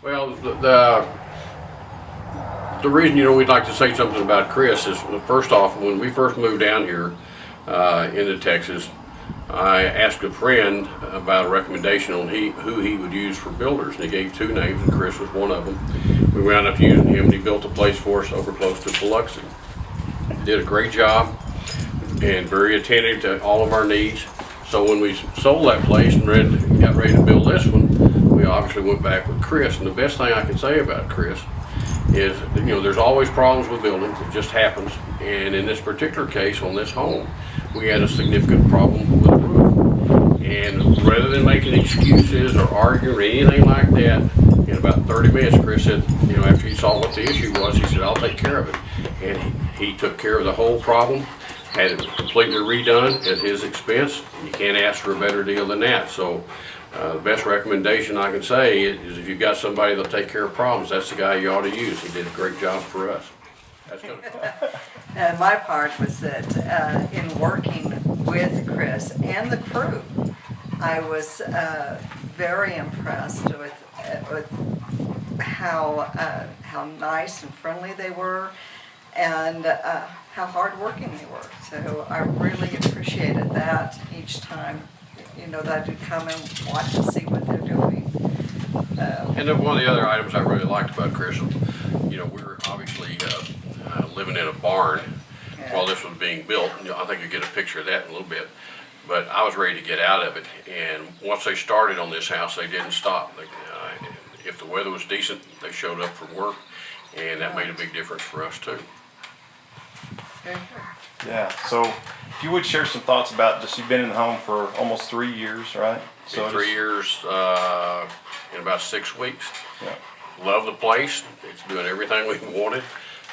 Well, the reason, we'd like to say something about Chris is, first off, when we first moved down here into Texas, I asked a friend about a recommendation on who he would use for builders, and he gave two names, and Chris was one of them. We wound up using him, and he built a place for us over close to Biloxi. Did a great job and very attentive to all of our needs. So when we sold that place and got ready to build this one, we obviously went back with Chris. And the best thing I can say about Chris is, there's always problems with buildings. It just happens. And in this particular case, on this home, we had a significant problem with the roof. And rather than making excuses or arguing or anything like that, in about 30 minutes, Chris said, after he saw what the issue was, he said, I'll take care of it. And he took care of the whole problem, had it completely redone at his expense. You can't ask for a better deal than that. So the best recommendation I can say is if you've got somebody that'll take care of problems, that's the guy you ought to use. He did a great job for us. That's good. And my part was that in working with Chris and the crew, I was very impressed with how nice and friendly they were, and how hardworking they were. So I really appreciated that each time, that I'd come and watch and see what they're doing. And then one of the other items I really liked about Chris, we were obviously living in a barn while this was being built. I think you'll get a picture of that in a little bit. But I was ready to get out of it, and once they started on this house, they didn't stop. If the weather was decent, they showed up for work, and that made a big difference for us too. Yeah, so if you would share some thoughts about just, you've been in the home for almost 3 years, right? So 3 years in about 6 weeks. Yeah. Love the place. It's doing everything we wanted.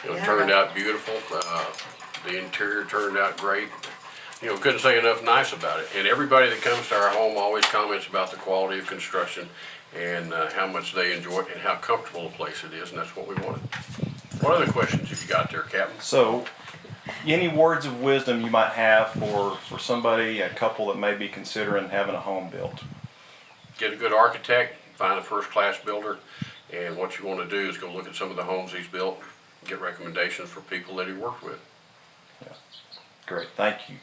It turned out beautiful. The interior turned out great. Couldn't say enough nice about it. And everybody that comes to our home always comments about the quality of construction and how much they enjoy it and how comfortable a place it is, and that's what we wanted. What other questions have you got there, Captain? So, any words of wisdom you might have for somebody, a couple that may be considering having a home built? Get a good architect, find a first-class builder, and what you want to do is go look at some of the homes he's built, get recommendations for people that he worked with. Yeah. Great, thank you.